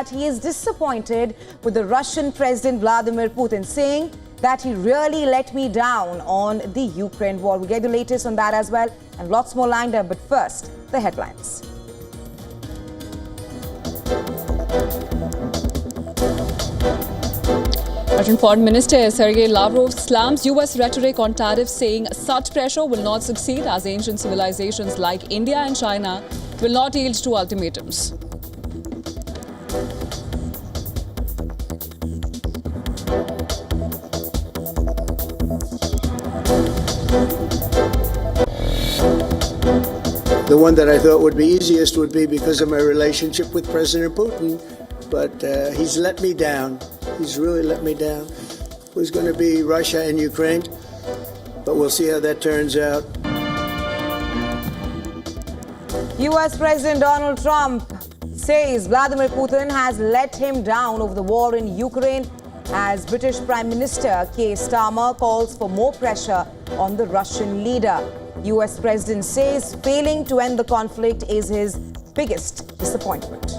that he is disappointed with the Russian President Vladimir Putin, saying that he really let me down on the Ukraine war. We'll get the latest on that as well and lots more lined up. But first, the headlines. Russian Foreign Minister Sergei Lavrov slams U.S. rhetoric on tariffs, saying such pressure will not succeed as ancient civilizations like India and China will not yield to ultimatums. The one that I thought would be easiest would be because of my relationship with President Putin, but he's let me down. He's really let me down. It was going to be Russia and Ukraine, but we'll see how that turns out. U.S. President Donald Trump says Vladimir Putin has let him down over the war in Ukraine as British Prime Minister Keir Starmer calls for more pressure on the Russian leader. U.S. President says failing to end the conflict is his biggest disappointment.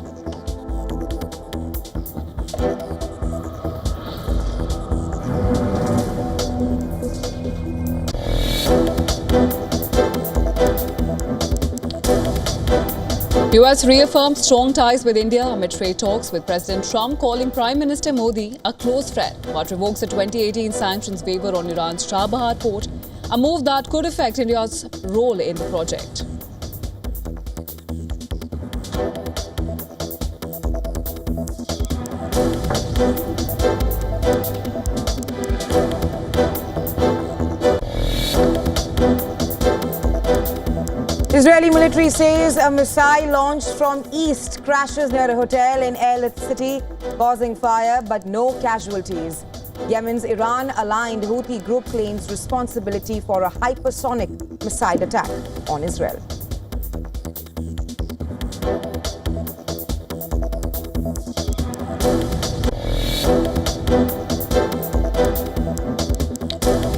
U.S. reaffirmed strong ties with India amid trade talks, with President Trump calling Prime Minister Modi a close friend, but revokes the 2018 sanctions waiver on Iran's Chabahar port, a move that could affect India's role in the project. Israeli military says a missile launched from east crashes near a hotel in Eilat city, causing fire but no casualties. Yemen's Iran-aligned Houthi group claims responsibility for a hypersonic missile attack on Israel.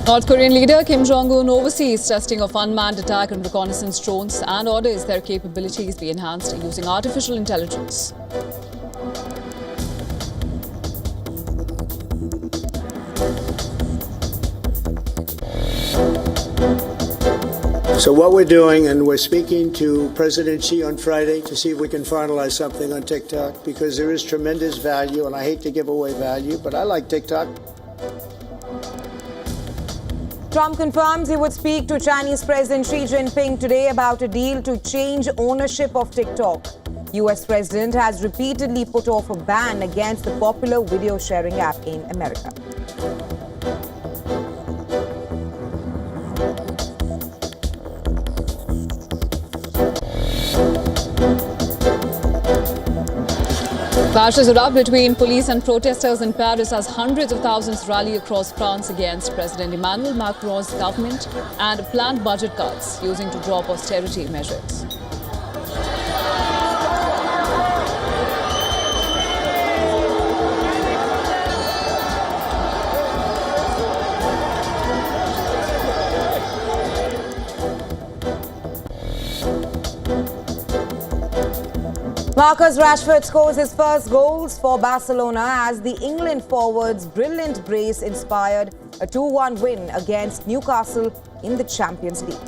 North Korean leader Kim Jong-un oversees testing of unmanned attack and reconnaissance drones and orders their capabilities be enhanced using artificial intelligence. So what we're doing, and we're speaking to President Xi on Friday to see if we can finalize something on TikTok, because there is tremendous value, and I hate to give away value, but I like TikTok. Trump confirms he would speak to Chinese President Xi Jinping today about a deal to change ownership of TikTok. U.S. President has repeatedly put off a ban against the popular video sharing app in America. Clashes erupt between police and protesters in Paris as hundreds of thousands rally across France against President Emmanuel Macron's government and planned budget cuts using to drop austerity measures. Marcus Rashford scores his first goals for Barcelona as the England forward's brilliant brace inspired a 2-1 win against Newcastle in the Champions League.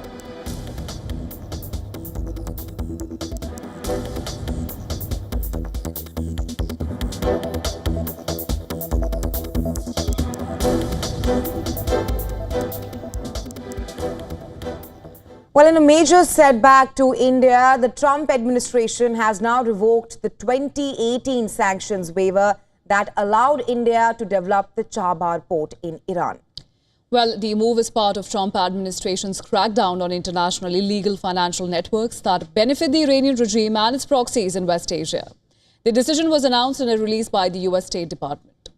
Well, in a major setback to India, the Trump administration has now revoked the 2018 sanctions waiver that allowed India to develop the Chabahar port in Iran. Well, the move is part of Trump administration's crackdown on international illegal financial networks that benefit the Iranian regime and its proxies in West Asia. The decision was announced in a release by the U.S. State Department.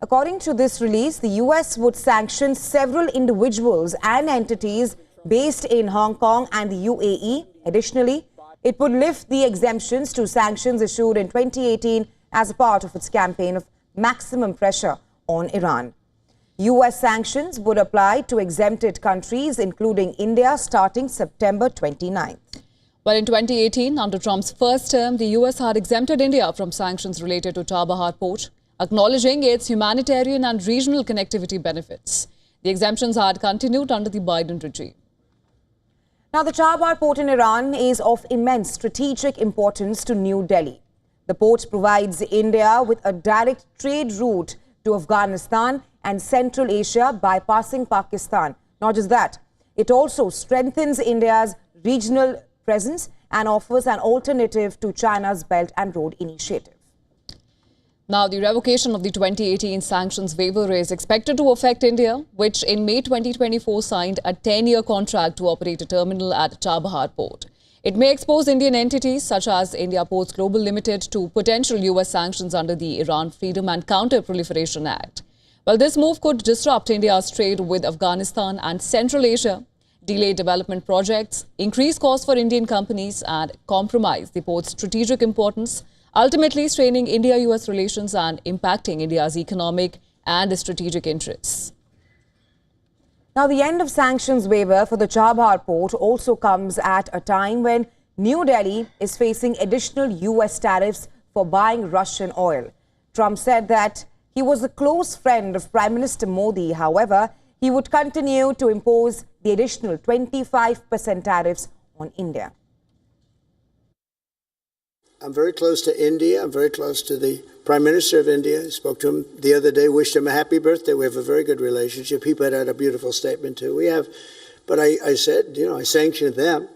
According to this release, the U.S. would sanction several individuals and entities based in Hong Kong and the UAE. Additionally, it would lift the exemptions to sanctions issued in 2018 as a part of its campaign of maximum pressure on Iran. U.S. sanctions would apply to exempted countries, including India, starting September 29th. Well, in 2018, under Trump's first term, the US had exempted India from sanctions related to Chabahar port, acknowledging its humanitarian and regional connectivity benefits. The exemptions had continued under the Biden regime. Now, the Chabahar port in Iran is of immense strategic importance to New Delhi. The port provides India with a direct trade route to Afghanistan and Central Asia, bypassing Pakistan. Not just that, it also strengthens India's regional presence and offers an alternative to China's Belt and Road Initiative. Now, the revocation of the 2018 sanctions waiver is expected to affect India, which in May 2024 signed a 10-year contract to operate a terminal at Chabahar port. It may expose Indian entities such as India Ports Global Limited to potential US sanctions under the Iran Freedom and Counter-Proliferation Act. Well, this move could disrupt India's trade with Afghanistan and Central Asia, delay development projects, increase costs for Indian companies and compromise the port's strategic importance, ultimately straining India-US relations and impacting India's economic and strategic interests. Now, the end of sanctions waiver for the Chabahar port also comes at a time when New Delhi is facing additional US tariffs for buying Russian oil. Trump said that he was a close friend of Prime Minister Modi. However, he would continue to impose the additional 25% tariffs on India. I'm very close to India. I'm very close to the Prime Minister of India. I spoke to him the other day, wished him a happy birthday. We have a very good relationship. He put out a beautiful statement too. We have, but I said, I sanctioned them.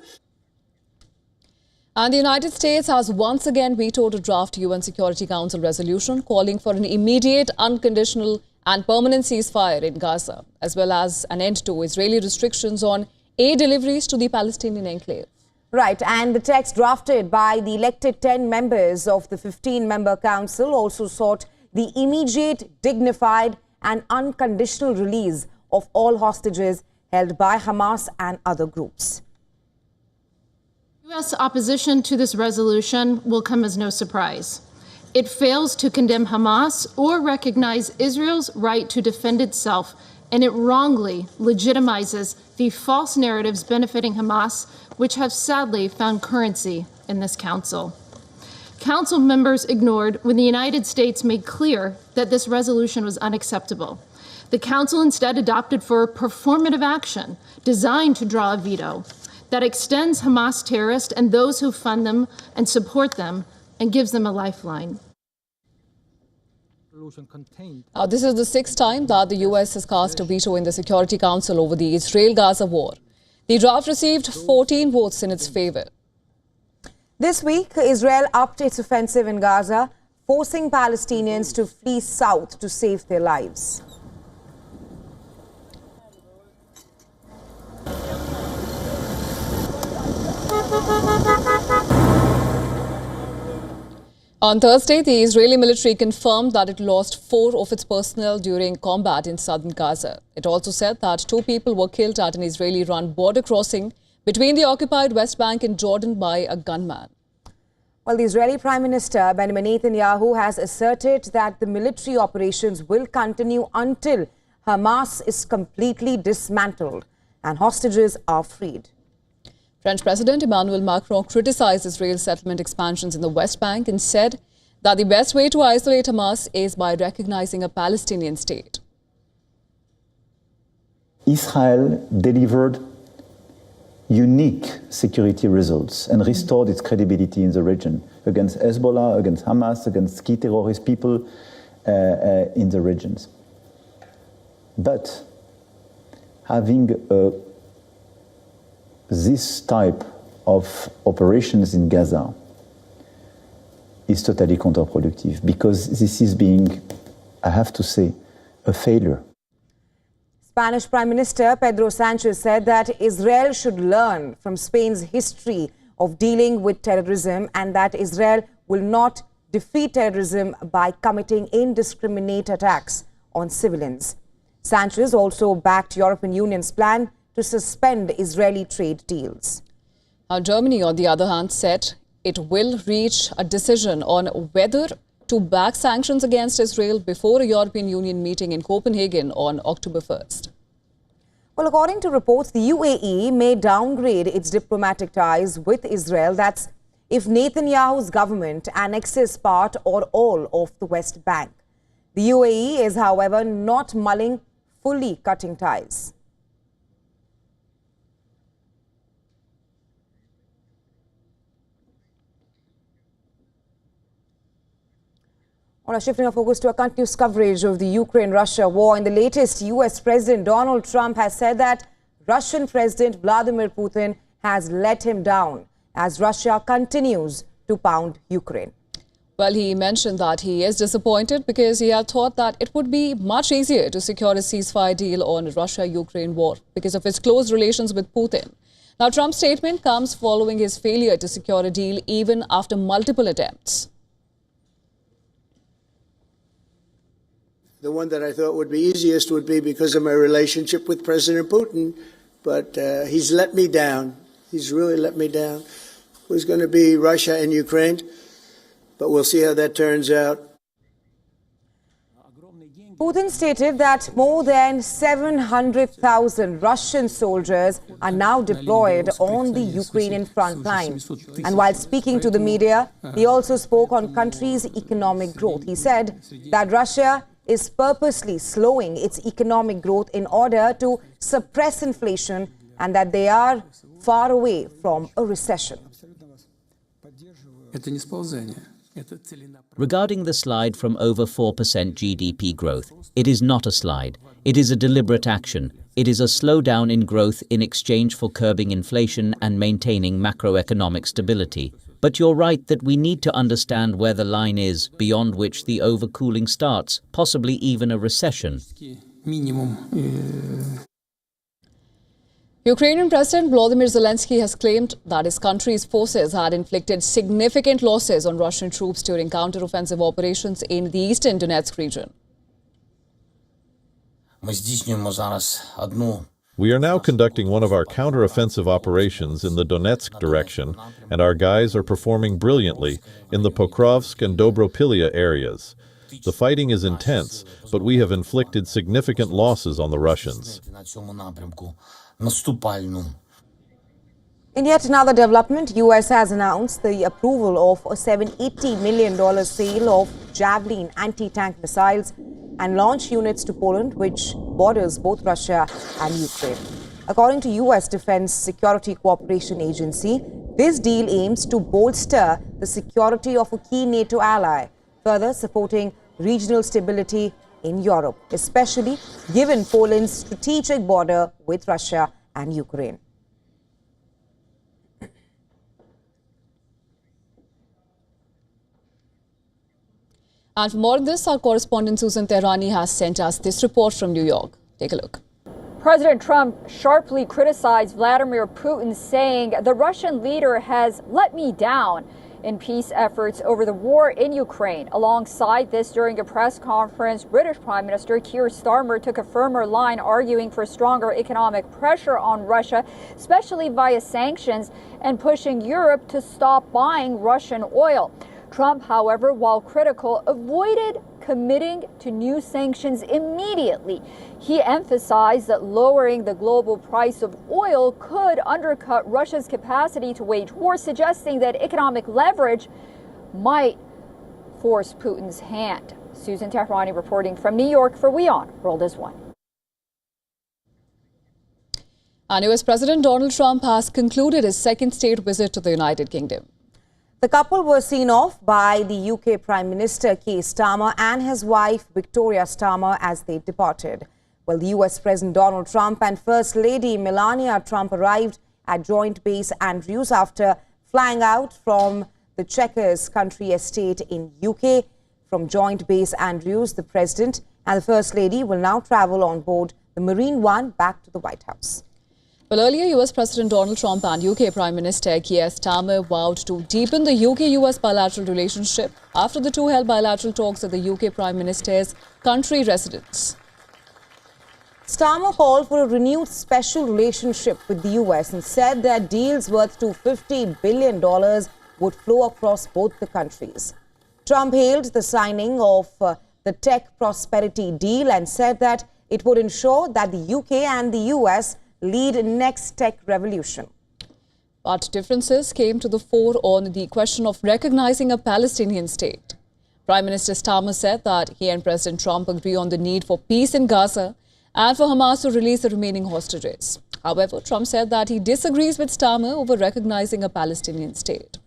And the United States has once again vetoed a draft UN Security Council resolution calling for an immediate, unconditional and permanent ceasefire in Gaza, as well as an end to Israeli restrictions on aid deliveries to the Palestinian enclave. Right, and the text drafted by the elected 10 members of the 15-member council also sought the immediate, dignified and unconditional release of all hostages held by Hamas and other groups. U.S. opposition to this resolution will come as no surprise. It fails to condemn Hamas or recognize Israel's right to defend itself, and it wrongly legitimizes the false narratives benefiting Hamas, which have sadly found currency in this council. Council members ignored when the United States made clear that this resolution was unacceptable. The council instead adopted for performative action designed to draw a veto that extends Hamas terrorists and those who fund them and support them and gives them a lifeline. Now, this is the sixth time that the US has cast a veto in the Security Council over the Israel-Gaza war. The draft received 14 votes in its favor. This week, Israel upped its offensive in Gaza, forcing Palestinians to flee south to save their lives. On Thursday, the Israeli military confirmed that it lost 4 of its personnel during combat in southern Gaza. It also said that 2 people were killed at an Israeli-run border crossing between the occupied West Bank and Jordan by a gunman. Well, the Israeli Prime Minister Benjamin Netanyahu has asserted that the military operations will continue until Hamas is completely dismantled and hostages are freed. French President Emmanuel Macron criticized Israel's settlement expansions in the West Bank and said that the best way to isolate Hamas is by recognizing a Palestinian state. Israel delivered unique security results and restored its credibility in the region against Hezbollah, against Hamas, against key terrorist people in the regions. But having this type of operations in Gaza is totally counterproductive because this is being, I have to say, a failure. Spanish Prime Minister Pedro Sanchez said that Israel should learn from Spain's history of dealing with terrorism and that Israel will not defeat terrorism by committing indiscriminate attacks on civilians. Sanchez also backed European Union's plan to suspend Israeli trade deals. Now, Germany, on the other hand, said it will reach a decision on whether to back sanctions against Israel before a European Union meeting in Copenhagen on October 1st. Well, according to reports, the UAE may downgrade its diplomatic ties with Israel. That's if Netanyahu's government annexes part or all of the West Bank. The UAE is, however, not mulling fully cutting ties. Well, shifting our focus to a continuous coverage of the Ukraine-Russia war. In the latest, U.S. President Donald Trump has said that Russian President Vladimir Putin has let him down as Russia continues to pound Ukraine. Well, he mentioned that he is disappointed because he had thought that it would be much easier to secure a ceasefire deal on Russia-Ukraine war because of his close relations with Putin. Now, Trump's statement comes following his failure to secure a deal even after multiple attempts. The one that I thought would be easiest would be because of my relationship with President Putin, but he's let me down. He's really let me down. It was going to be Russia and Ukraine, but we'll see how that turns out. Putin stated that more than 700,000 Russian soldiers are now deployed on the Ukrainian front line. And while speaking to the media, he also spoke on country's economic growth. He said that Russia is purposely slowing its economic growth in order to suppress inflation and that they are far away from a recession. Regarding the slide from over 4% GDP growth, it is not a slide. It is a deliberate action. It is a slowdown in growth in exchange for curbing inflation and maintaining macroeconomic stability. But you're right that we need to understand where the line is beyond which the overcooling starts, possibly even a recession. Ukrainian President Volodymyr Zelensky has claimed that his country's forces had inflicted significant losses on Russian troops during counter-offensive operations in the eastern Donetsk region. We are now conducting one of our counter-offensive operations in the Donetsk direction, and our guys are performing brilliantly in the Pokrovsk and Dobropilya areas. The fighting is intense, but we have inflicted significant losses on the Russians. In yet another development, U.S. has announced the approval of a $780 million sale of Javelin anti-tank missiles and launch units to Poland, which borders both Russia and Ukraine. According to U.S. Defense Security Cooperation Agency, this deal aims to bolster the security of a key NATO ally, further supporting regional stability in Europe, especially given Poland's strategic border with Russia and Ukraine. And for more on this, our correspondent Susan Tehrani has sent us this report from New York. Take a look. President Trump sharply criticized Vladimir Putin, saying the Russian leader has let me down in peace efforts over the war in Ukraine. Alongside this, during a press conference, British Prime Minister Keir Starmer took a firmer line, arguing for stronger economic pressure on Russia, especially via sanctions, and pushing Europe to stop buying Russian oil. Trump, however, while critical, avoided committing to new sanctions immediately. He emphasized that lowering the global price of oil could undercut Russia's capacity to wage war, suggesting that economic leverage might force Putin's hand. Susan Tehrani reporting from New York for WION World is One. And US President Donald Trump has concluded his second state visit to the United Kingdom. The couple were seen off by the UK Prime Minister Keir Starmer and his wife Victoria Starmer as they departed. Well, the US President Donald Trump and First Lady Melania Trump arrived at Joint Base Andrews after flying out from the Chequers country estate in UK. From Joint Base Andrews, the President and the First Lady will now travel on board the Marine One back to the White House. Well, earlier, US President Donald Trump and UK Prime Minister Keir Starmer vowed to deepen the UK-US bilateral relationship after the two held bilateral talks at the UK Prime Minister's country residence. Starmer called for a renewed special relationship with the US and said that deals worth $50 billion would flow across both the countries. Trump hailed the signing of the tech prosperity deal and said that it would ensure that the UK and the US lead next tech revolution. But differences came to the fore on the question of recognizing a Palestinian state. Prime Minister Starmer said that he and President Trump agree on the need for peace in Gaza and for Hamas to release the remaining hostages. However, Trump said that he disagrees with Starmer over recognizing a Palestinian state.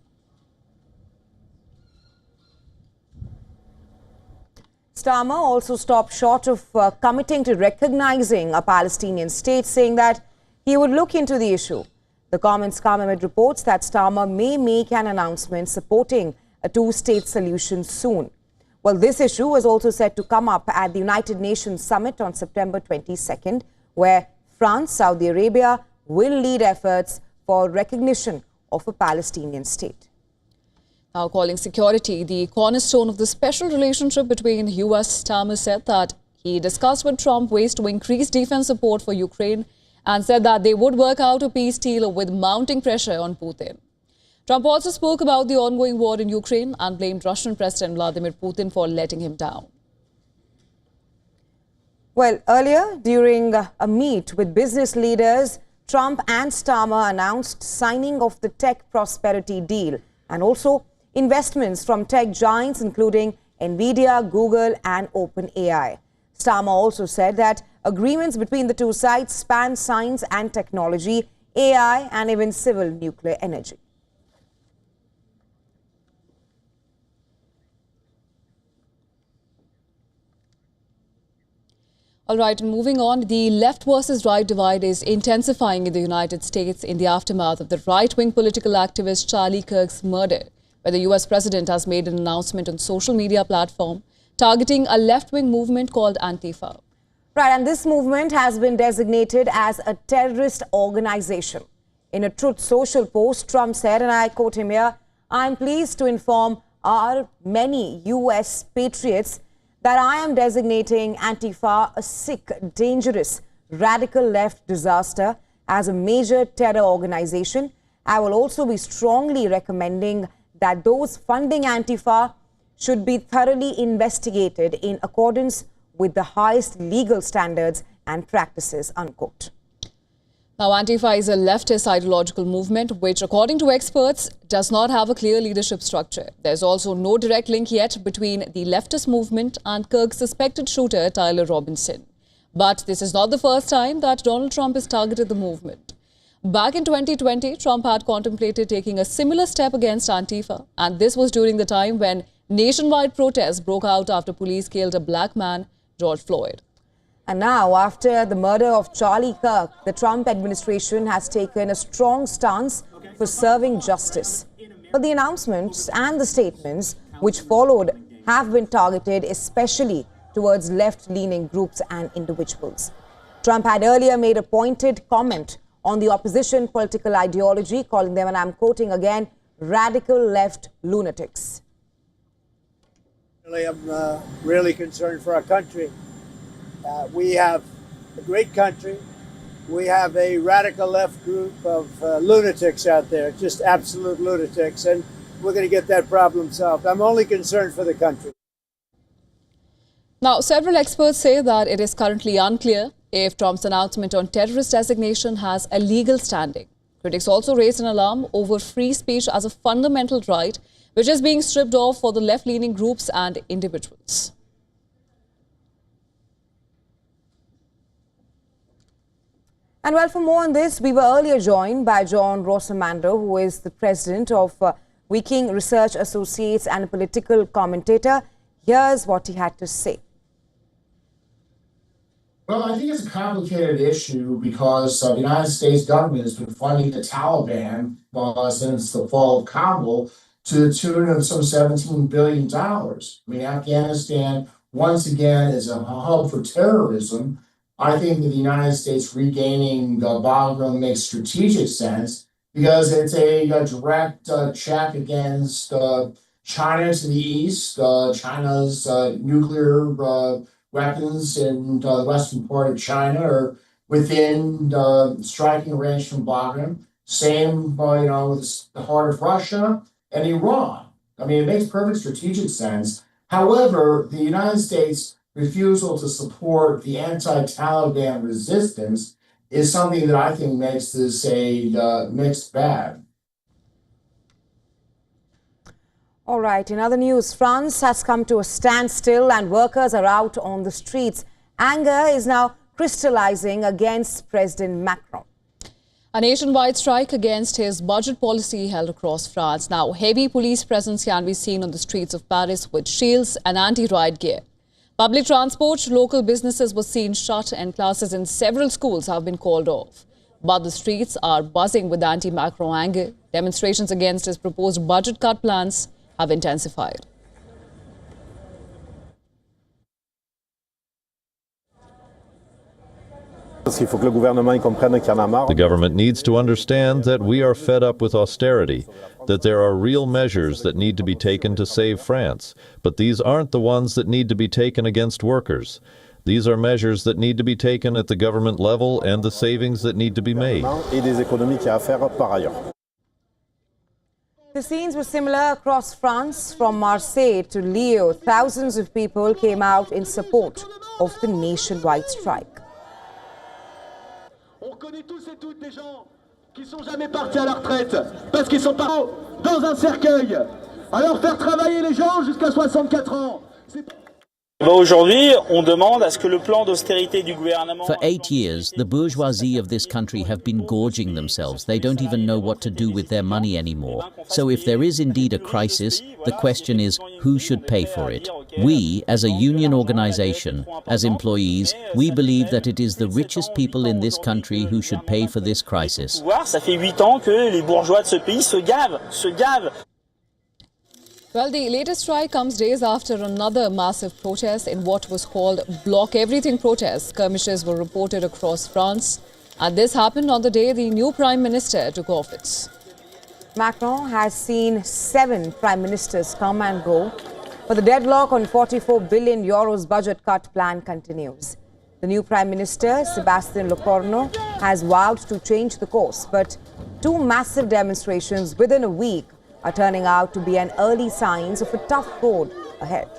Starmer also stopped short of committing to recognizing a Palestinian state, saying that he would look into the issue. The comments come amid reports that Starmer may make an announcement supporting a two-state solution soon. Well, this issue is also set to come up at the United Nations Summit on September 22nd, where France, Saudi Arabia will lead efforts for recognition of a Palestinian state. Now, calling security the cornerstone of the special relationship between the US, Starmer said that he discussed with Trump ways to increase defense support for Ukraine and said that they would work out a peace deal with mounting pressure on Putin. Trump also spoke about the ongoing war in Ukraine and blamed Russian President Vladimir Putin for letting him down. Well, earlier, during a meet with business leaders, Trump and Starmer announced signing of the tech prosperity deal and also investments from tech giants including Nvidia, Google and OpenAI. Starmer also said that agreements between the two sides span science and technology, AI and even civil nuclear energy. All right, and moving on, the left versus right divide is intensifying in the United States in the aftermath of the right-wing political activist Charlie Kirk's murder, where the US president has made an announcement on social media platform targeting a left-wing movement called Antifa. Right, and this movement has been designated as a terrorist organization. In a Truth Social post, Trump said, and I quote him here, "I'm pleased to inform our many US patriots that I am designating Antifa a sick, dangerous, radical left disaster as a major terror organization. I will also be strongly recommending that those funding Antifa should be thoroughly investigated in accordance with the highest legal standards and practices," unquote. Now, Antifa is a leftist ideological movement which, according to experts, does not have a clear leadership structure. There's also no direct link yet between the leftist movement and Kirk's suspected shooter, Tyler Robinson. But this is not the first time that Donald Trump has targeted the movement. Back in 2020, Trump had contemplated taking a similar step against Antifa, and this was during the time when nationwide protests broke out after police killed a black man, George Floyd. And now, after the murder of Charlie Kirk, the Trump administration has taken a strong stance for serving justice. But the announcements and the statements which followed have been targeted especially towards left-leaning groups and individuals. Trump had earlier made a pointed comment on the opposition political ideology, calling them, and I'm quoting again, radical left lunatics. I'm really concerned for our country. We have a great country. We have a radical left group of lunatics out there, just absolute lunatics, and we're going to get that problem solved. I'm only concerned for the country. Now, several experts say that it is currently unclear if Trump's announcement on terrorist designation has a legal standing. Critics also raised an alarm over free speech as a fundamental right, which is being stripped off for the left-leaning groups and individuals. And well, for more on this, we were earlier joined by John Rossamander, who is the president of Viking Research Associates and a political commentator. Here's what he had to say. Well, I think it's a complicated issue because the United States government has been funding the Taliban since the fall of Kabul to the tune of some $17 billion. I mean, Afghanistan, once again, is a hub for terrorism. I think that the United States regaining Bagram makes strategic sense because it's a direct check against China to the east, China's nuclear weapons in the western part of China are within striking range from Bagram. Same, with the heart of Russia and Iran. I mean, it makes perfect strategic sense. However, the United States refusal to support the anti-Taliban resistance is something that I think makes this a mixed bag. All right, in other news, France has come to a standstill and workers are out on the streets. Anger is now crystallizing against President Macron. A nationwide strike against his budget policy held across France. Now, heavy police presence can be seen on the streets of Paris with shields and anti-riot gear. Public transport, local businesses were seen shut and classes in several schools have been called off. But the streets are buzzing with anti-Macron anger. Demonstrations against his proposed budget cut plans have intensified. The government needs to understand that we are fed up with austerity, that there are real measures that need to be taken to save France, but these aren't the ones that need to be taken against workers. These are measures that need to be taken at the government level and the savings that need to be made. The scenes were similar across France. From Marseille to Lyon, thousands of people came out in support of the nationwide strike. On connaît tous et toutes des gens qui sont jamais partis à la retraite parce qu'ils sont pas dans un cercueil. Alors faire travailler les gens jusqu'à 64 ans. Aujourd'hui, on demande à ce que le plan d'austérité du gouvernement... For 8 years, the bourgeoisie of this country have been gorging themselves. They don't even know what to do with their money anymore. So if there is indeed a crisis, the question is who should pay for it? We, as a union organization, as employees, we believe that it is the richest people in this country who should pay for this crisis. Ça fait 8 ans que les bourgeois de ce pays se gavent. Well, the latest strike comes days after another massive protest in what was called Block Everything protests. Skirmishes were reported across France, and this happened on the day the new Prime Minister took office. Macron has seen 7 prime ministers come and go, but the deadlock on €44 billion budget cut plan continues. The new Prime Minister, Sébastien Lecornu, has vowed to change the course, but 2 massive demonstrations within a week are turning out to be an early signs of a tough road ahead.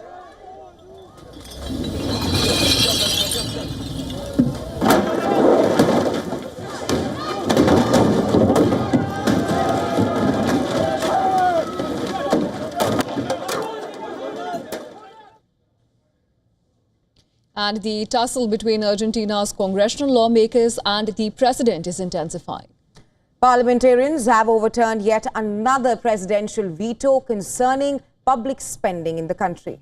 And the tussle between Argentina's congressional lawmakers and the president is intensifying. Parliamentarians have overturned yet another presidential veto concerning public spending in the country.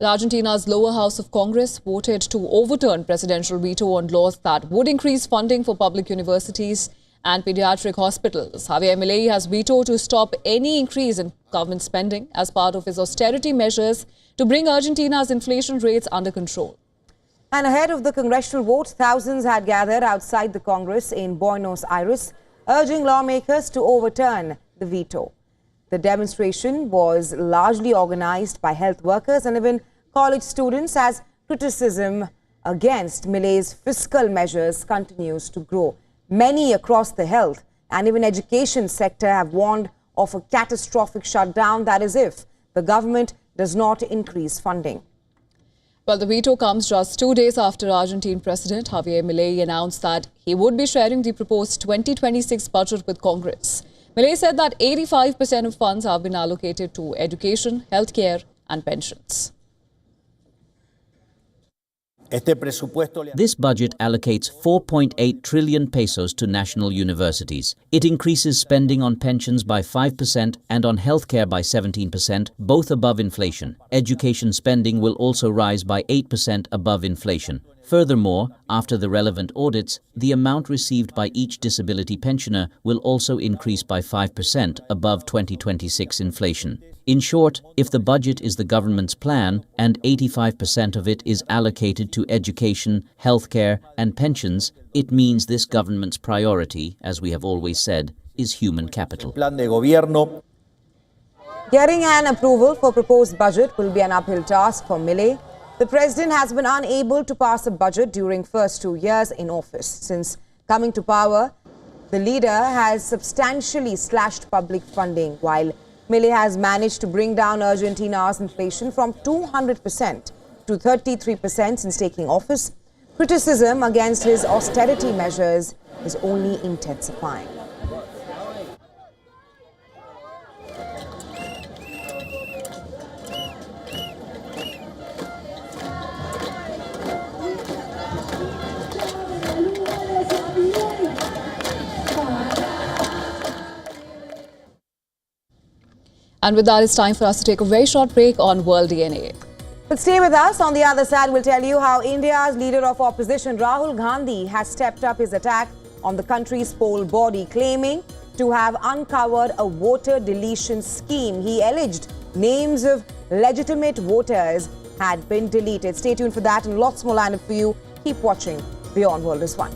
Argentina's lower house of Congress voted to overturn presidential veto on laws that would increase funding for public universities and pediatric hospitals. Javier Milei has vetoed to stop any increase in government spending as part of his austerity measures to bring Argentina's inflation rates under control. And ahead of the congressional vote, thousands had gathered outside the Congress in Buenos Aires, urging lawmakers to overturn the veto. The demonstration was largely organized by health workers and even college students as criticism against Milei's fiscal measures continues to grow. Many across the health and even education sector have warned of a catastrophic shutdown, that is if the government does not increase funding. Well, the veto comes just 2 days after Argentine President Javier Milei announced that he would be sharing the proposed 2026 budget with Congress. Milei said that 85% of funds have been allocated to education, healthcare and pensions. This budget allocates 4.8 trillion pesos to national universities. It increases spending on pensions by 5% and on healthcare by 17%, both above inflation. Education spending will also rise by 8% above inflation. Furthermore, after the relevant audits, the amount received by each disability pensioner will also increase by 5% above 2026 inflation. In short, if the budget is the government's plan and 85% of it is allocated to education, healthcare and pensions, it means this government's priority, as we have always said, is human capital. Getting an approval for proposed budget will be an uphill task for Milei. The president has been unable to pass a budget during first 2 years in office. Since coming to power, the leader has substantially slashed public funding, while Milei has managed to bring down Argentina's inflation from 200% to 33% since taking office. Criticism against his austerity measures is only intensifying. And with that, it's time for us to take a very short break on World DNA. But stay with us. On the other side, we'll tell you how India's leader of opposition, Rahul Gandhi, has stepped up his attack on the country's poll body, claiming to have uncovered a voter deletion scheme. He alleged names of legitimate voters had been deleted. Stay tuned for that and lots more lined up for you. Keep watching WION World is One.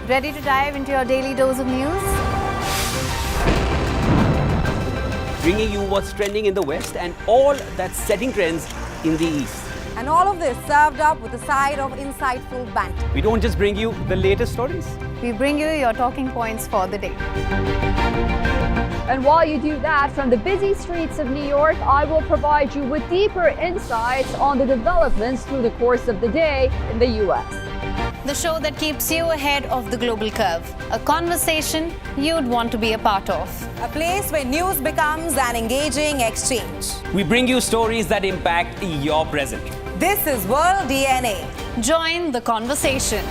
Ready to dive into your daily dose of news? Bringing you what's trending in the West and all that's setting trends in the East. And all of this served up with a side of insightful banter. We don't just bring you the latest stories. We bring you your talking points for the day. And while you do that, from the busy streets of New York, I will provide you with deeper insights on the developments through the course of the day in the U.S. The show that keeps you ahead of the global curve. A conversation you'd want to be a part of. A place where news becomes an engaging exchange. We bring you stories that impact your present. This is World DNA. Join the conversation.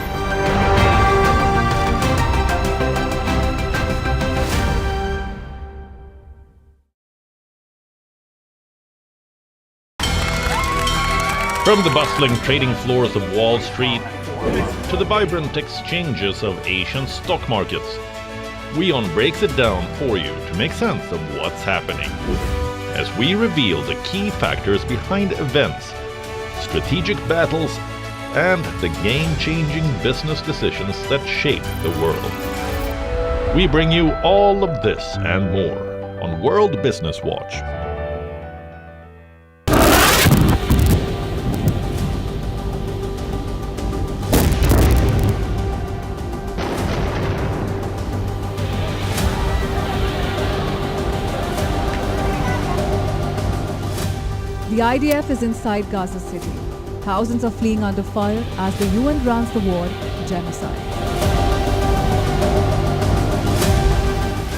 From the bustling trading floors of Wall Street to the vibrant exchanges of Asian stock markets, WION breaks it down for you to make sense of what's happening. As we reveal the key factors behind events, strategic battles, and the game-changing business decisions that shape the world. We bring you all of this and more on World Business Watch. The IDF is inside Gaza City. Thousands are fleeing under fire as the UN brands the war genocide.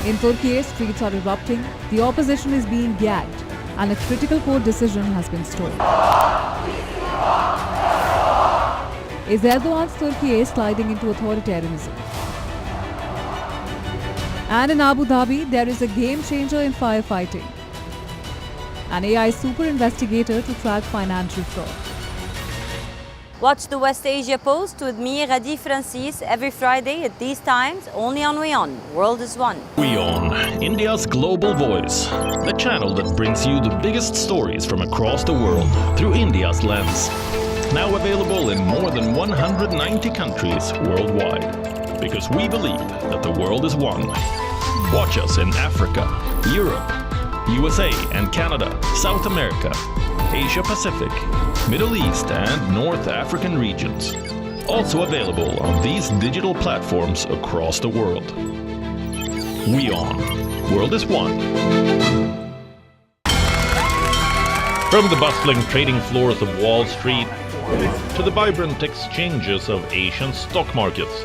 In Turkey, streets are erupting, the opposition is being gagged, and a critical court decision has been stalled. Is Erdogan's Turkey sliding into authoritarianism? And in Abu Dhabi, there is a game changer in firefighting. An AI super investigator to track financial fraud. Watch the West Asia Post with me, Radi Francis, every Friday at these times, only on WION. World is One. WION, India's global voice. The channel that brings you the biggest stories from across the world through India's lens. Now available in more than 190 countries worldwide. Because we believe that the world is one. Watch us in Africa, Europe, USA and Canada, South America, Asia Pacific, Middle East and North African regions. Also available on these digital platforms across the world. WION, World is One. From the bustling trading floors of Wall Street to the vibrant exchanges of Asian stock markets,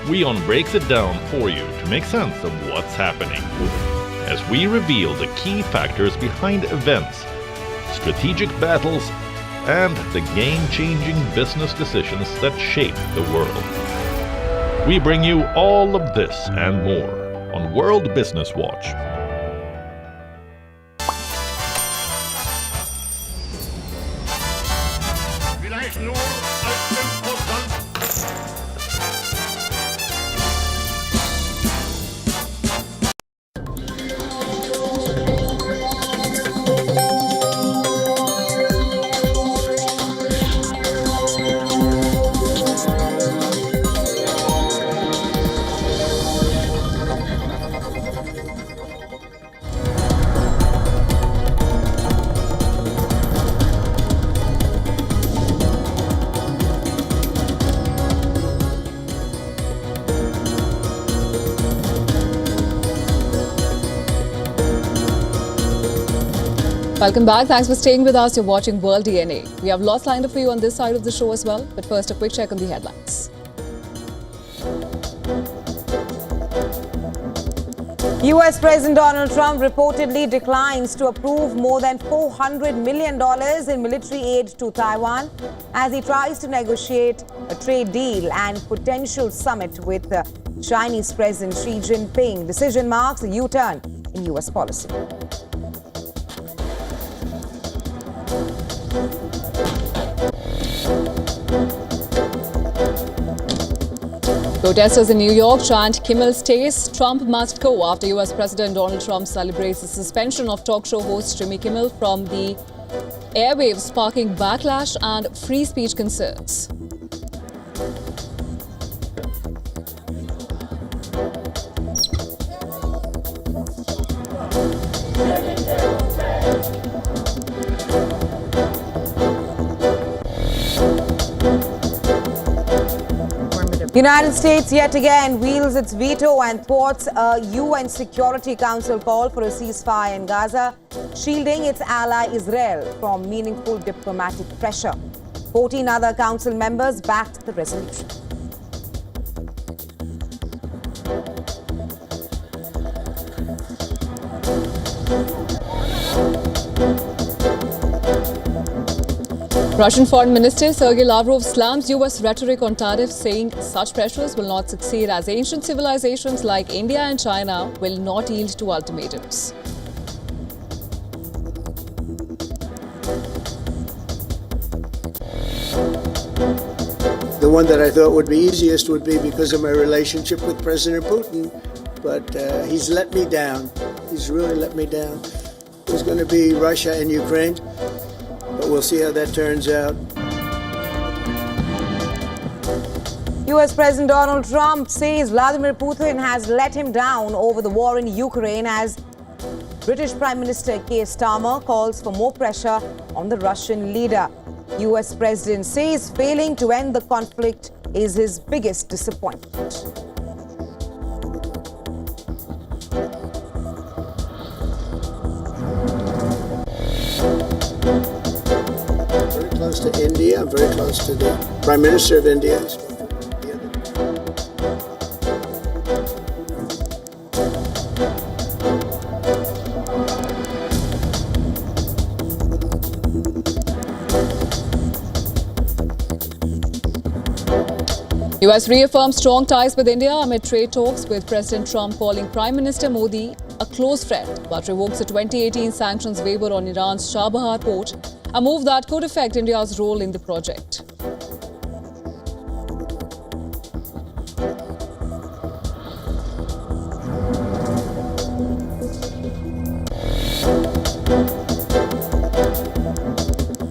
WION breaks it down for you to make sense of what's happening. As we reveal the key factors behind events, strategic battles, and the game-changing business decisions that shape the world. We bring you all of this and more on World Business Watch. Welcome back. Thanks for staying with us. You're watching World DNA. We have lots lined up for you on this side of the show as well. But first, a quick check on the headlines. US President Donald Trump reportedly declines to approve more than $400 million in military aid to Taiwan as he tries to negotiate a trade deal and potential summit with Chinese President Xi Jinping. Decision marks a U-turn in US policy. Protesters in New York chant Kimmel stays, Trump must go after US President Donald Trump celebrates the suspension of talk show host Jimmy Kimmel from the airwaves, sparking backlash and free speech concerns. United States yet again wields its veto and thwarts a UN Security Council call for a ceasefire in Gaza, shielding its ally Israel from meaningful diplomatic pressure. 14 other council members backed the resolution. Russian Foreign Minister Sergei Lavrov slams US rhetoric on tariffs, saying such pressures will not succeed as ancient civilizations like India and China will not yield to ultimatums. The one that I thought would be easiest would be because of my relationship with President Putin, but he's let me down. He's really let me down. It was going to be Russia and Ukraine, but we'll see how that turns out. US President Donald Trump says Vladimir Putin has let him down over the war in Ukraine as British Prime Minister Keir Starmer calls for more pressure on the Russian leader. US President says failing to end the conflict is his biggest disappointment. Very close to India. I'm very close to the Prime Minister of India. US reaffirms strong ties with India amid trade talks, with President Trump calling Prime Minister Modi a close friend, but revokes the 2018 sanctions waiver on Iran's Chabahar port, a move that could affect India's role in the project.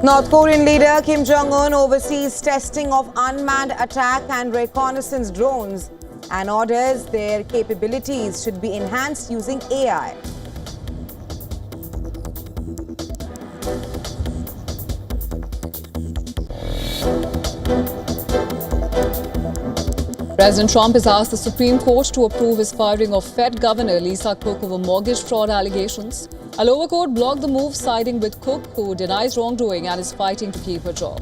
North Korean leader Kim Jong-un oversees testing of unmanned attack and reconnaissance drones and orders their capabilities should be enhanced using AI. President Trump has asked the Supreme Court to approve his firing of Fed Governor Lisa Cook over mortgage fraud allegations. A lower court blocked the move, siding with Cook, who denies wrongdoing and is fighting to keep her job.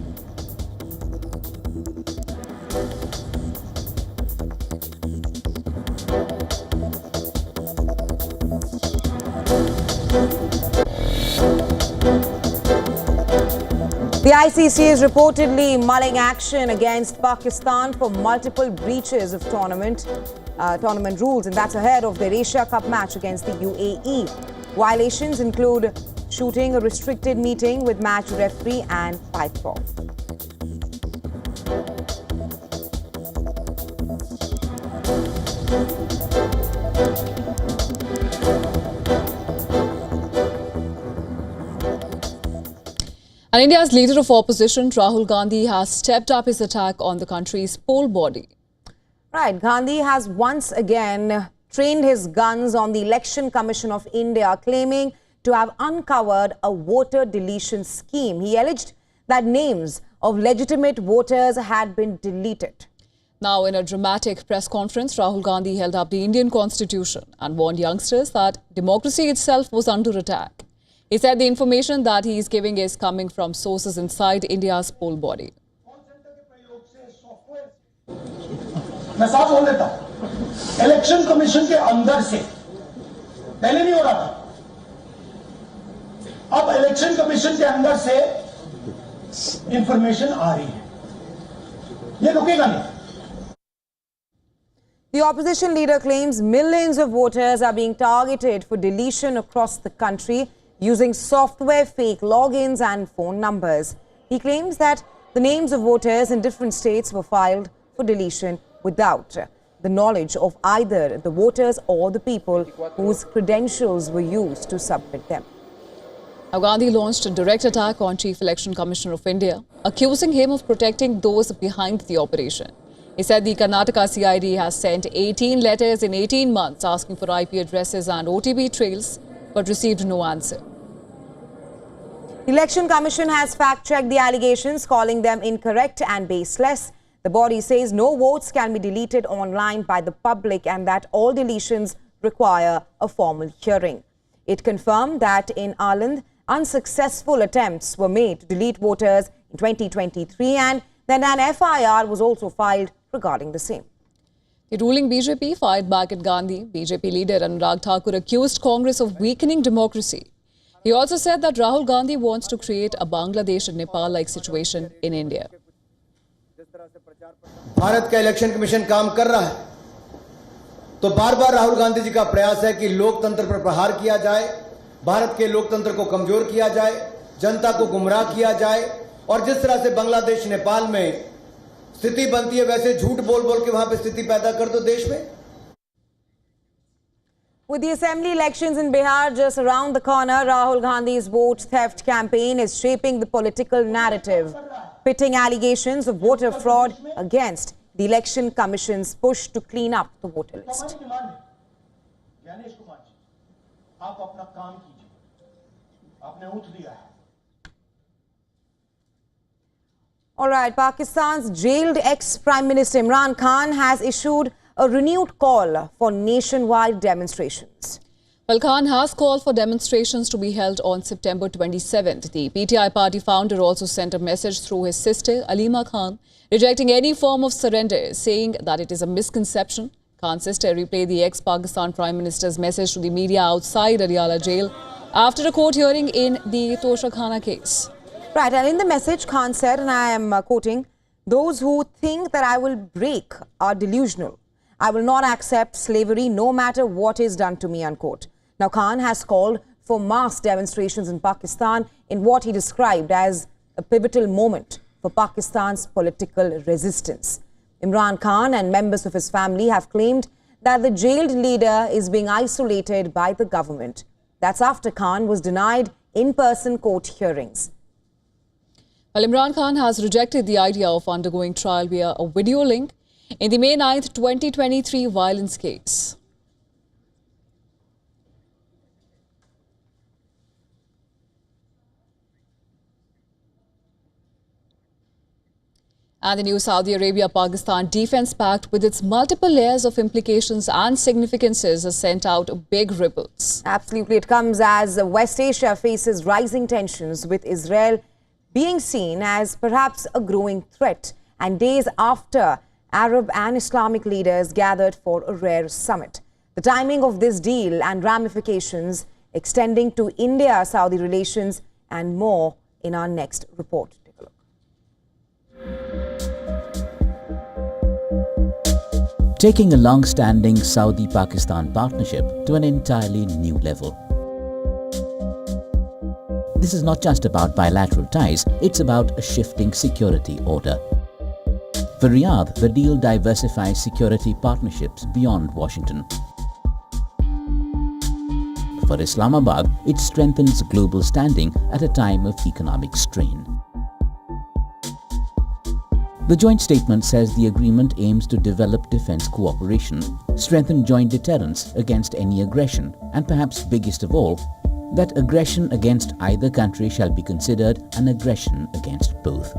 The ICC is reportedly mulling action against Pakistan for multiple breaches of tournament rules, and that's ahead of their Asia Cup match against the UAE. Violations include shooting a restricted meeting with match referee and pipe bomb. And India's leader of opposition, Rahul Gandhi, has stepped up his attack on the country's poll body. Right, Gandhi has once again trained his guns on the Election Commission of India, claiming to have uncovered a voter deletion scheme. He alleged that names of legitimate voters had been deleted. Now, in a dramatic press conference, Rahul Gandhi held up the Indian constitution and warned youngsters that democracy itself was under attack. He said the information that he is giving is coming from sources inside India's poll body. मैं साफ बोल देता हूं, election commission के अंदर से पहले नहीं हो रहा था, अब इलेक्शन कमीशन के अंदर से इंफॉर्मेशन आ रही है, ये रुकेगा नहीं. The opposition leader claims millions of voters are being targeted for deletion across the country using software, fake logins and phone numbers. He claims that the names of voters in different states were filed for deletion without the knowledge of either the voters or the people whose credentials were used to submit them. Now, Gandhi launched a direct attack on Chief Election Commissioner of India, accusing him of protecting those behind the operation. He said the Karnataka CID has sent 18 letters in 18 months asking for IP addresses and OTP trails, but received no answer. The Election Commission has fact-checked the allegations, calling them incorrect and baseless. The body says no votes can be deleted online by the public and that all deletions require a formal hearing. It confirmed that in Aland, unsuccessful attempts were made to delete voters in 2023 and then an FIR was also filed regarding the same. The ruling BJP fired back at Gandhi. BJP leader Anurag Thakur accused Congress of weakening democracy. He also said that Rahul Gandhi wants to create a Bangladesh and Nepal-like situation in India. Bharat का election commission काम कर रहा है तो बार-बार राहुल गांधी जी का प्रयास है कि लोकतंत्र पर प्रहार किया जाए, भारत के लोकतंत्र को कमजोर किया जाए, जनता को गुमराह किया जाए और जिस तरह से बांग्लादेश नेपाल में स्थिति बनती है वैसे झूठ बोल-बोल के वहां पे स्थिति पैदा कर दो देश में. With the assembly elections in Bihar just around the corner, Rahul Gandhi's vote theft campaign is shaping the political narrative, pitting allegations of voter fraud against the Election Commission's push to clean up the voter list. All right, Pakistan's jailed ex-Prime Minister Imran Khan has issued a renewed call for nationwide demonstrations. Well, Khan has called for demonstrations to be held on September 27th. The PTI party founder also sent a message through his sister, Alima Khan, rejecting any form of surrender, saying that it is a misconception. Khan's sister replayed the ex-Pakistan Prime Minister's message to the media outside Adiala jail after a court hearing in the Toshakhana case. Right, and in the message, Khan said, and I am quoting, "Those who think that I will break are delusional. I will not accept slavery no matter what is done to me," unquote. Now, Khan has called for mass demonstrations in Pakistan in what he described as a pivotal moment for Pakistan's political resistance. Imran Khan and members of his family have claimed that the jailed leader is being isolated by the government. That's after Khan was denied in-person court hearings. Well, Imran Khan has rejected the idea of undergoing trial via a video link in the May 9th, 2023 violence case. And the new Saudi Arabia-Pakistan defense pact with its multiple layers of implications and significances has sent out big ripples. Absolutely. It comes as West Asia faces rising tensions, with Israel being seen as perhaps a growing threat, and days after Arab and Islamic leaders gathered for a rare summit. The timing of this deal and ramifications extending to India-Saudi relations and more in our next report. Take a look. Taking a long-standing Saudi-Pakistan partnership to an entirely new level. This is not just about bilateral ties, it's about a shifting security order. For Riyadh, the deal diversifies security partnerships beyond Washington. For Islamabad, it strengthens global standing at a time of economic strain. The joint statement says the agreement aims to develop defense cooperation, strengthen joint deterrence against any aggression, and perhaps biggest of all, that aggression against either country shall be considered an aggression against both.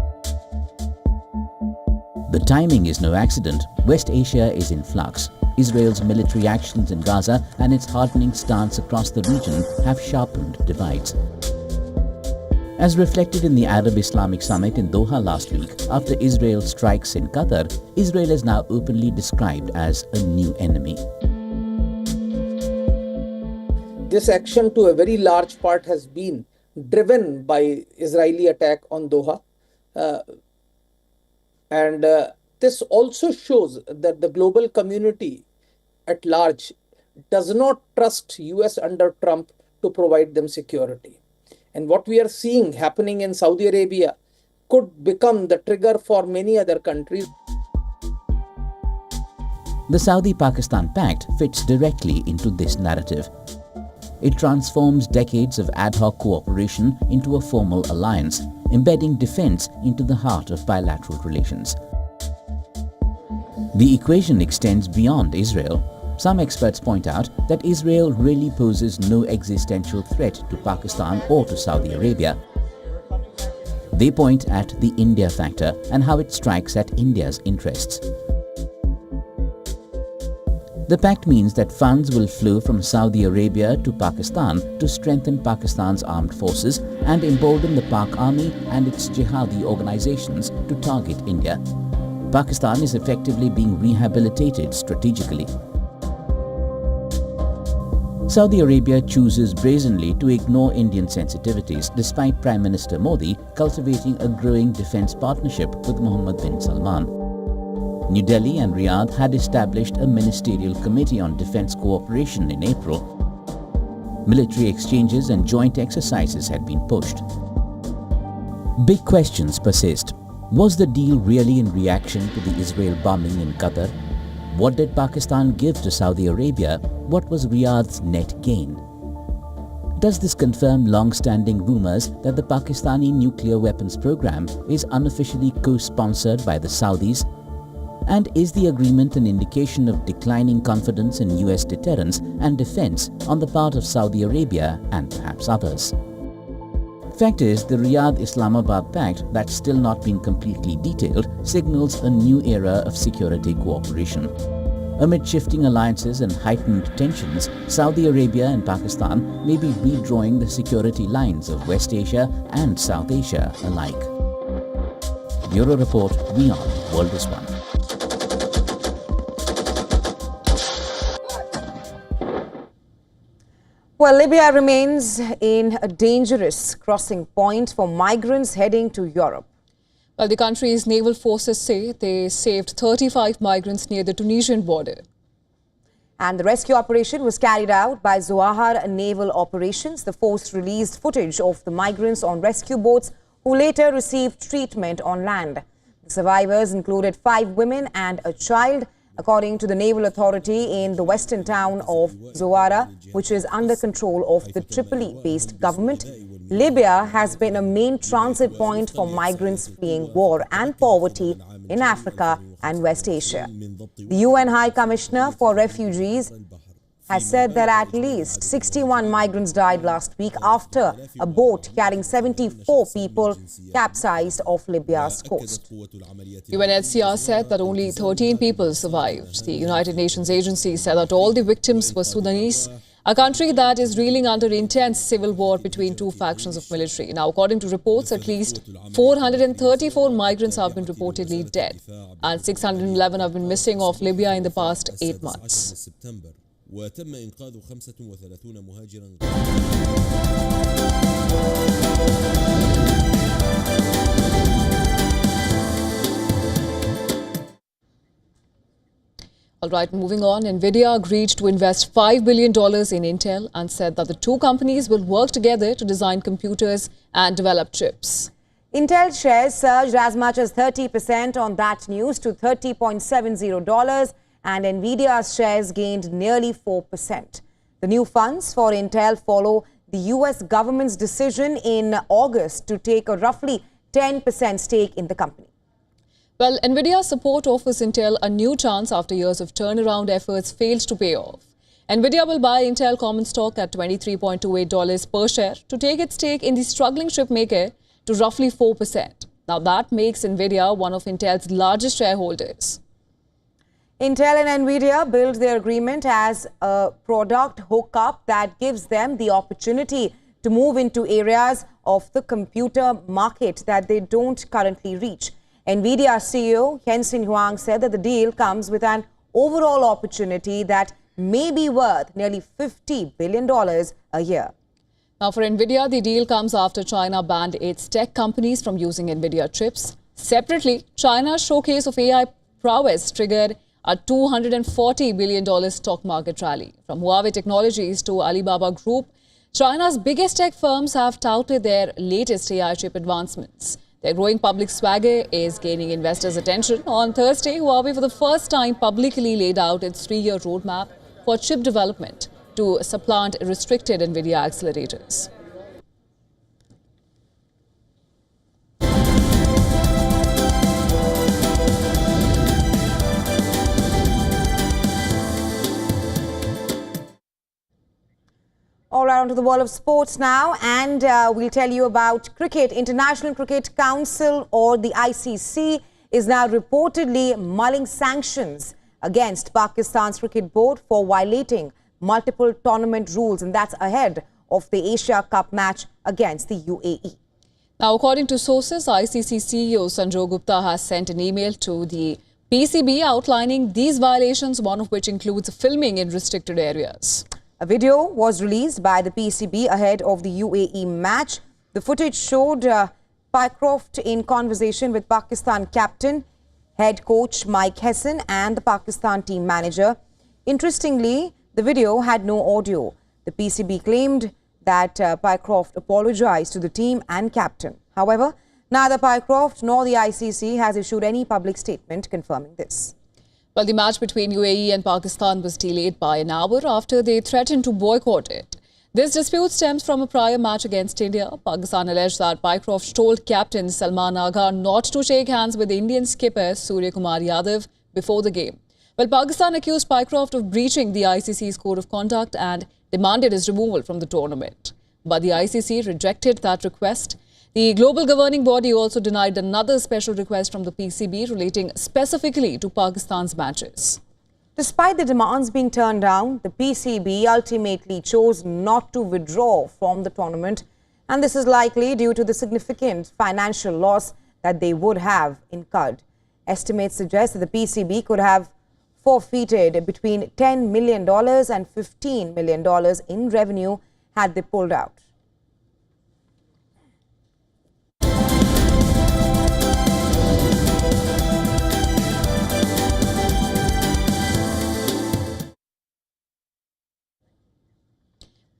The timing is no accident. West Asia is in flux. Israel's military actions in Gaza and its hardening stance across the region have sharpened divides. As reflected in the Arab-Islamic Summit in Doha last week, after Israel's strikes in Qatar, Israel is now openly described as a new enemy. This action to a very large part has been driven by Israeli attack on Doha. This also shows that the global community at large does not trust US under Trump to provide them security. And what we are seeing happening in Saudi Arabia could become the trigger for many other countries. The Saudi-Pakistan Pact fits directly into this narrative. It transforms decades of ad hoc cooperation into a formal alliance, embedding defense into the heart of bilateral relations. The equation extends beyond Israel. Some experts point out that Israel really poses no existential threat to Pakistan or to Saudi Arabia. They point at the India factor and how it strikes at India's interests. The pact means that funds will flow from Saudi Arabia to Pakistan to strengthen Pakistan's armed forces and embolden the Pak army and its jihadi organizations to target India. Pakistan is effectively being rehabilitated strategically. Saudi Arabia chooses brazenly to ignore Indian sensitivities despite Prime Minister Modi cultivating a growing defense partnership with Mohammed bin Salman. New Delhi and Riyadh had established a ministerial committee on defense cooperation in April. Military exchanges and joint exercises had been pushed. Big questions persist. Was the deal really in reaction to the Israel bombing in Qatar? What did Pakistan give to Saudi Arabia? What was Riyadh's net gain? Does this confirm long-standing rumors that the Pakistani nuclear weapons program is unofficially co-sponsored by the Saudis? And is the agreement an indication of declining confidence in US deterrence and defense on the part of Saudi Arabia and perhaps others? Fact is, the Riyadh-Islamabad Pact, that's still not been completely detailed, signals a new era of security cooperation. Amid shifting alliances and heightened tensions, Saudi Arabia and Pakistan may be redrawing the security lines of West Asia and South Asia alike. Bureau Report, WION World is One. Well, Libya remains in a dangerous crossing point for migrants heading to Europe. Well, the country's naval forces say they saved 35 migrants near the Tunisian border. And the rescue operation was carried out by Chabahar Naval Operations. The force released footage of the migrants on rescue boats who later received treatment on land. The survivors included 5 women and a child. According to the naval authority in the western town of Zuwara, which is under control of the Tripoli-based government, Libya has been a main transit point for migrants fleeing war and poverty in Africa and West Asia. The UN High Commissioner for Refugees has said that at least 61 migrants died last week after a boat carrying 74 people capsized off Libya's coast. UNHCR said that only 13 people survived. The United Nations agency said that all the victims were Sudanese, a country that is reeling under intense civil war between 2 factions of military. Now, according to reports, at least 434 migrants have been reportedly dead and 611 have been missing off Libya in the past 8 months. وتم إنقاذ 35 مهاجراً. All right, moving on. NVIDIA agreed to invest $5 billion in Intel and said that the 2 companies will work together to design computers and develop chips. Intel shares surged as much as 30% on that news to $30.70. And NVIDIA's shares gained nearly 4%. The new funds for Intel follow the US government's decision in August to take a roughly 10% stake in the company. Well, NVIDIA's support offers Intel a new chance after years of turnaround efforts failed to pay off. NVIDIA will buy Intel common stock at $23.28 per share to take its stake in the struggling chipmaker to roughly 4%. Now, that makes NVIDIA one of Intel's largest shareholders. Intel and Nvidia built their agreement as a product hookup that gives them the opportunity to move into areas of the computer market that they don't currently reach. Nvidia CEO Jensen Huang said that the deal comes with an overall opportunity that may be worth nearly $50 billion a year. Now, for Nvidia, the deal comes after China banned its tech companies from using Nvidia chips. Separately, China's showcase of AI prowess triggered a $240 billion stock market rally. From Huawei Technologies to Alibaba Group, China's biggest tech firms have touted their latest AI chip advancements. Their growing public swagger is gaining investors' attention. On Thursday, Huawei for the first time publicly laid out its 3-year roadmap for chip development to supplant restricted Nvidia accelerators. All right, on to the world of sports now, and we'll tell you about cricket. International Cricket Council, or the ICC, is now reportedly mulling sanctions against Pakistan's cricket board for violating multiple tournament rules, and that's ahead of the Asia Cup match against the UAE. Now, according to sources, ICC CEO Sanjay Gupta has sent an email to the PCB outlining these violations, one of which includes filming in restricted areas. A video was released by the PCB ahead of the UAE match. The footage showed Pycroft in conversation with Pakistan captain, head coach Mike Hesson and the Pakistan team manager. Interestingly, the video had no audio. The PCB claimed that Pycroft apologized to the team and captain. However, neither Pycroft nor the ICC has issued any public statement confirming this. Well, the match between UAE and Pakistan was delayed by an hour after they threatened to boycott it. This dispute stems from a prior match against India. Pakistan alleged that Pycroft told captain Salman Agha not to shake hands with Indian skipper Surya Kumar Yadav before the game. Well, Pakistan accused Pycroft of breaching the ICC's code of conduct and demanded his removal from the tournament. But the ICC rejected that request. The global governing body also denied another special request from the PCB relating specifically to Pakistan's matches. Despite the demands being turned down, the PCB ultimately chose not to withdraw from the tournament, and this is likely due to the significant financial loss that they would have incurred. Estimates suggest that the PCB could have forfeited between $10 million and $15 million in revenue had they pulled out.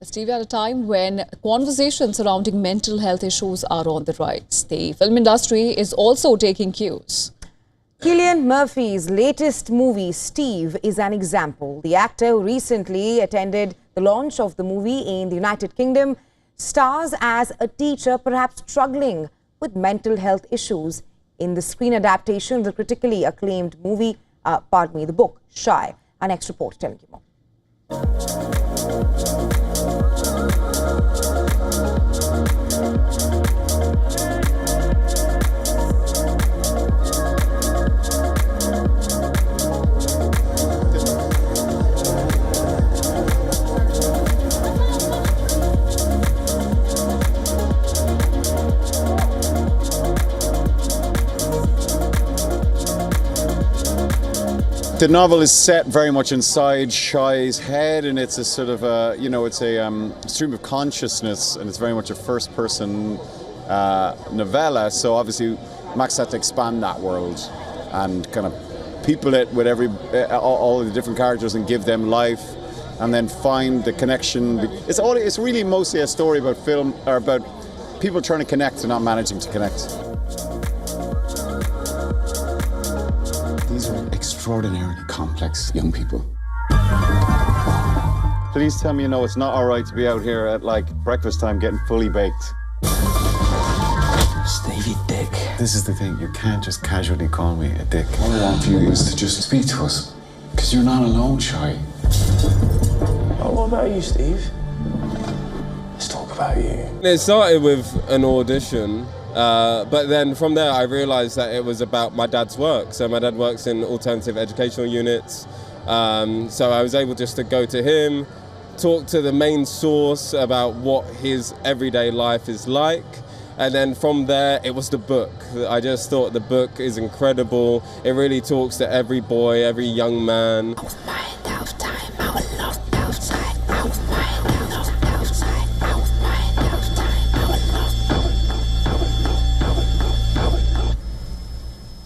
Steve, at a time when conversations surrounding mental health issues are on the rise, the film industry is also taking cues. Cillian Murphy's latest movie, Steve, is an example. The actor recently attended the launch of the movie in the United Kingdom, stars as a teacher perhaps struggling with mental health issues in the screen adaptation of the critically acclaimed movie, the book, Shy. Our next report telling you more. The novel is set very much inside Shy's head, and it's a sort of it's a stream of consciousness, and it's very much a first-person novella. So obviously, Max had to expand that world and kind of people it with all the different characters and give them life, and then find the connection. It's really mostly a story about film or about people trying to connect and not managing to connect. These are extraordinarily complex young people. Please tell me you know it's not all right to be out here at like breakfast time getting fully baked. Stevie Dick. This is the thing, you can't just casually call me a dick. All I want for you is to just speak to us, because you're not alone, Shy. Oh, what about you, Steve? Let's talk about you. It started with an audition But then from there I realised that it was about my dad's work. So my dad works in alternative educational units. So I was able just to go to him, talk to the main source about what his everyday life is like. And then from there, it was the book. I just thought the book is incredible. It really talks to every boy, every young man.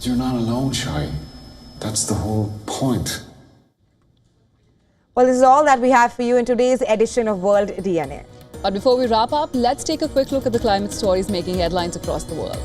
You're not alone, Shai. That's the whole point. Well, this is all that we have for you in today's edition of World DNA. But before we wrap up, let's take a quick look at the climate stories making headlines across the world.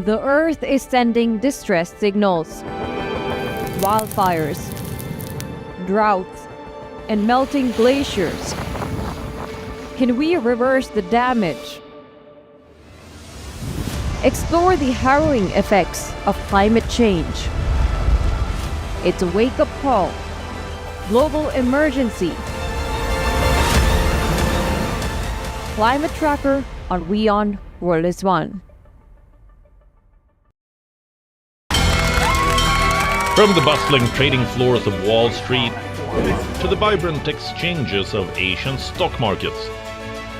The Earth is sending distress signals. Wildfires, droughts, and melting glaciers. Can we reverse the damage? Explore the harrowing effects of climate change. It's a wake-up call. Global emergency. Climate Tracker on WION World is One. From the bustling trading floors of Wall Street to the vibrant exchanges of Asian stock markets,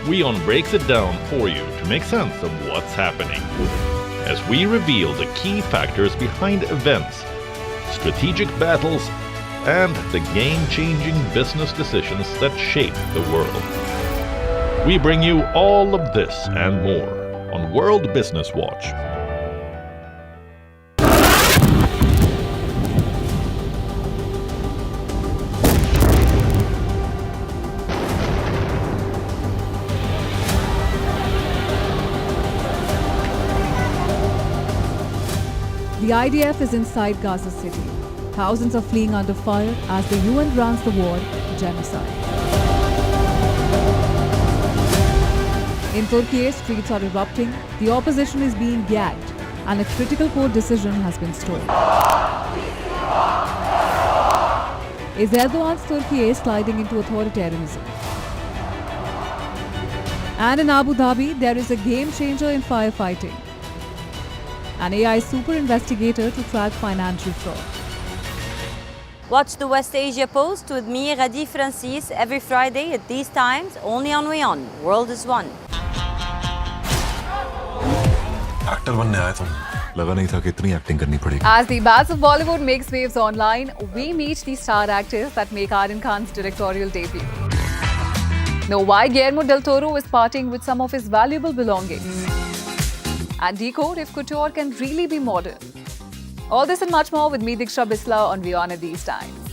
WION breaks it down for you to make sense of what's happening. As we reveal the key factors behind events, strategic battles, and the game-changing business decisions that shape the world. We bring you all of this and more on World Business Watch. The IDF is inside Gaza City. Thousands are fleeing under fire as the UN grants the war genocide. In Turkey, streets are erupting, the opposition is being gagged, and a critical court decision has been stalled. Is Erdogan's Turkey sliding into authoritarianism? And in Abu Dhabi, there is a game changer in firefighting. An AI super investigator to track financial fraud. Watch the West Asia Post with me, Radi Francis, every Friday at these times, only on WION. World is One. Actor बनने आया तुम लगा नहीं था कि इतनी acting करनी पड़ेगी. As the buzz of Bollywood makes waves online, we meet the star actors that make Aryan Khan's directorial debut. Know why Guillermo del Toro is parting with some of his valuable belongings. And decode if couture can really be modern. All this and much more with me, Diksha Bisla, on WION at these times.